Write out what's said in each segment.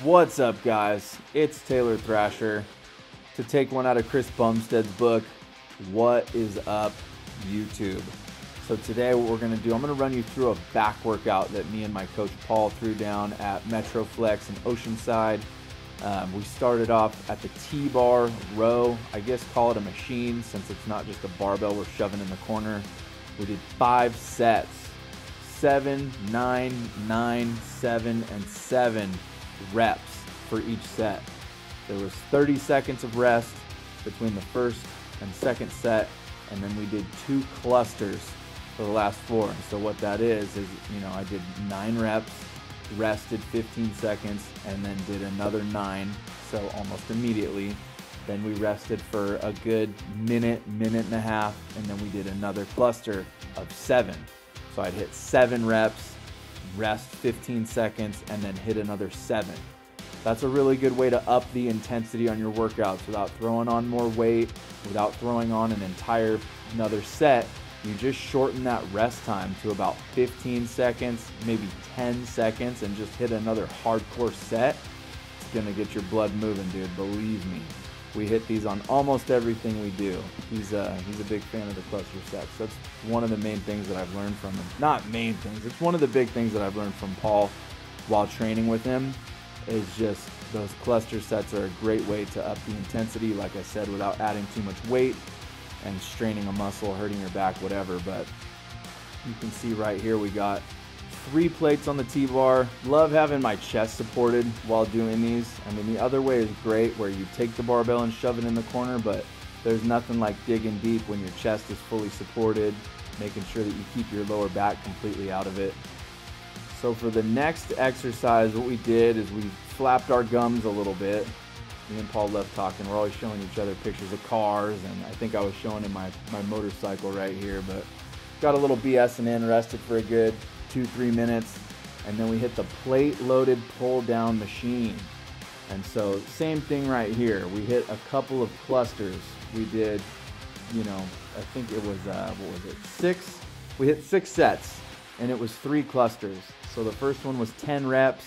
What's up, guys? It's Taylor Thrasher. To take one out of Chris Bumstead's book, What is Up, YouTube? So today what we're going to do, I'm going to run you through a back workout that me and my coach Paul threw down at METROFLEX in Oceanside. We started off at the T-bar row, I guess call it a machine since it's not just a barbell we're shoving in the corner. We did 5 sets, 7, 9, 9, 7, and 7 reps for each set. There was 30 seconds of rest between the first and second set, and then we did 2 clusters for the last 4. And so what that is, I did 9 reps, rested 15 seconds, and then did another 9, so almost immediately. Then we rested for a good minute, minute and a half, and then we did another cluster of 7. So I'd hit 7 reps, rest 15 seconds, and then hit another 7. That's a really good way to up the intensity on your workouts without throwing on more weight, without throwing on an entire another set. You just shorten that rest time to about 15 seconds, maybe 10 seconds, and just hit another hardcore set. It's gonna get your blood moving, dude, believe me. We hit these on almost everything we do. He's a big fan of the cluster sets. That's one of the main things that I've learned from him. Not main things, it's one of the big things that I've learned from Paul while training with him, is just those cluster sets are a great way to up the intensity, like I said, without adding too much weight and straining a muscle, hurting your back, whatever. But you can see right here we got 3 plates on the T-bar. Love having my chest supported while doing these. I mean, the other way is great where you take the barbell and shove it in the corner, but there's nothing like digging deep when your chest is fully supported, making sure that you keep your lower back completely out of it. So for the next exercise, what we did is we flapped our gums a little bit. Me and Paul love talking. We're always showing each other pictures of cars, and I think I was showing him my motorcycle right here, but got a little BSing in, rested for a good 2-3 minutes, and then we hit the plate loaded pull down machine. And so same thing right here. We hit a couple of clusters. We did, I think it was, 6? We hit 6 sets, and it was 3 clusters. So the first one was 10 reps.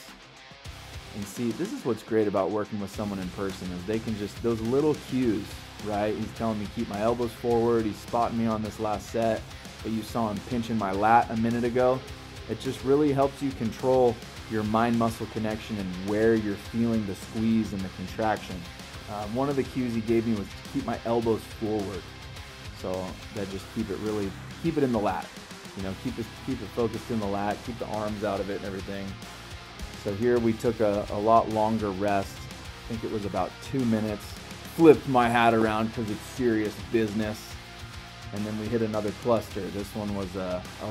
And see, this is what's great about working with someone in person, is they can just, those little cues, right? He's telling me keep my elbows forward. He's spotting me on this last set, but you saw him pinching my lat a minute ago. It just really helps you control your mind-muscle connection and where you're feeling the squeeze and the contraction. One of the cues he gave me was to keep my elbows forward. So that just keep it in the lat. Keep it focused in the lat, keep the arms out of it and everything. So here we took a lot longer rest. I think it was about 2 minutes. Flipped my hat around because it's serious business. And then we hit another cluster. This one was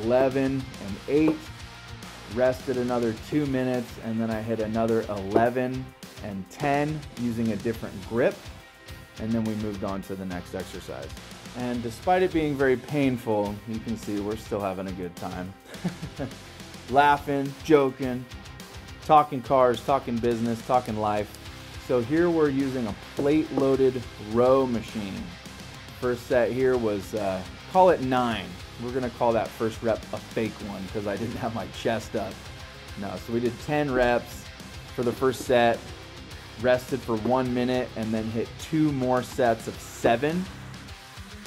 11 and 8. Rested another 2 minutes, and then I hit another 11 and 10 using a different grip. And then we moved on to the next exercise. And despite it being very painful, you can see we're still having a good time. Laughing, joking, talking cars, talking business, talking life. So here we're using a plate-loaded row machine. First set here was, call it 9. We're gonna call that first rep a fake one because I didn't have my chest up. No, so we did 10 reps for the first set, rested for 1 minute, and then hit 2 more sets of 7.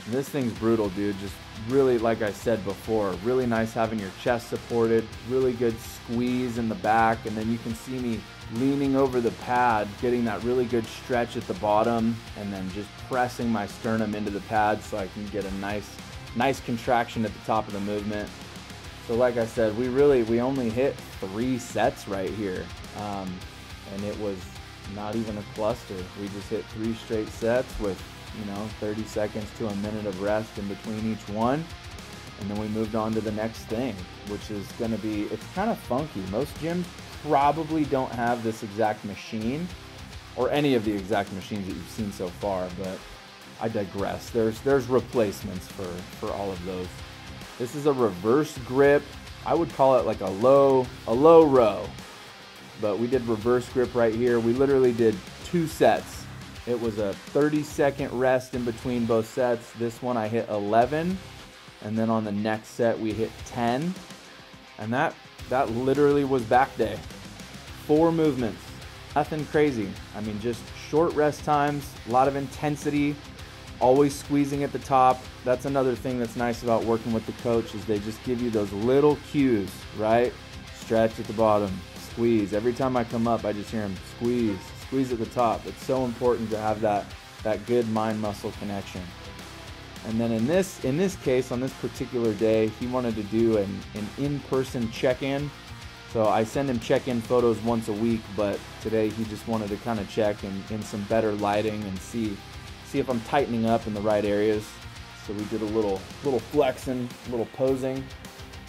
This thing's brutal, dude. Just really, like I said before, really nice having your chest supported, really good squeeze in the back, and then you can see me leaning over the pad, getting that really good stretch at the bottom, and then just pressing my sternum into the pad so I can get a nice contraction at the top of the movement. So like I said, we only hit 3 sets right here, and it was not even a cluster. We just hit 3 straight sets with 30 seconds to a minute of rest in between each one. And then we moved on to the next thing, which is gonna be, it's kind of funky. Most gyms probably don't have this exact machine or any of the exact machines that you've seen so far, but I digress. There's replacements for all of those. This is a reverse grip. I would call it like a low row, but we did reverse grip right here. We literally did 2 sets. It was a 30-second rest in between both sets. This one I hit 11, and then on the next set we hit 10, and that literally was back day. 4 movements, Nothing crazy. I mean, just short rest times, a lot of intensity, always squeezing at the top. That's another thing that's nice about working with the coach, is they just give you those little cues, right? Stretch at the bottom, squeeze. Every time I come up, I just hear him squeeze, squeeze at the top. It's so important to have that good mind-muscle connection. And then in this case, on this particular day, he wanted to do an in-person check-in. So I send him check-in photos once a week, but today he just wanted to kind of check in some better lighting and see if I'm tightening up in the right areas. So we did a little flexing, a little posing.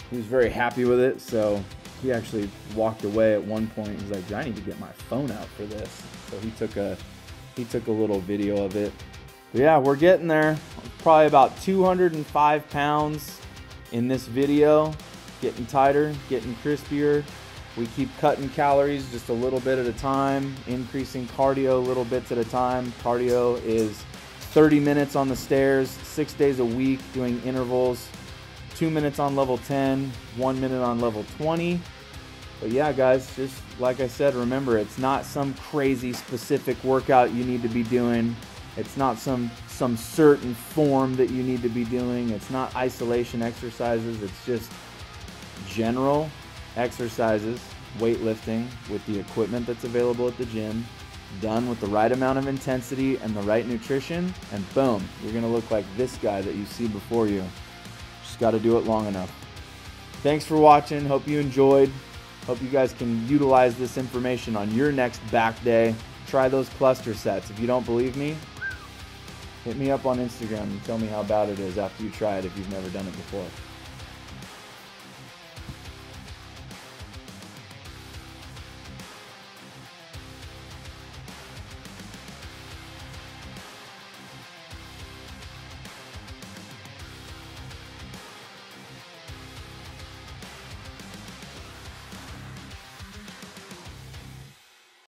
He was very happy with it, so he actually walked away at one point. He's like, I need to get my phone out for this. So he took a little video of it. But yeah, we're getting there. Probably about 205 pounds in this video. Getting tighter, getting crispier. We keep cutting calories just a little bit at a time, increasing cardio little bits at a time. Cardio is 30 minutes on the stairs, 6 days a week, doing intervals, 2 minutes on level 10, 1 minute on level 20. But yeah, guys, just like I said, remember, it's not some crazy specific workout you need to be doing. It's not some certain form that you need to be doing. It's not isolation exercises. It's just general exercises, weightlifting with the equipment that's available at the gym, done with the right amount of intensity and the right nutrition, and boom, you're gonna look like this guy that you see before you. Just gotta do it long enough. Thanks for watching. Hope you enjoyed. Hope you guys can utilize this information on your next back day. Try those cluster sets. If you don't believe me, hit me up on Instagram and tell me how bad it is after you try it if you've never done it before.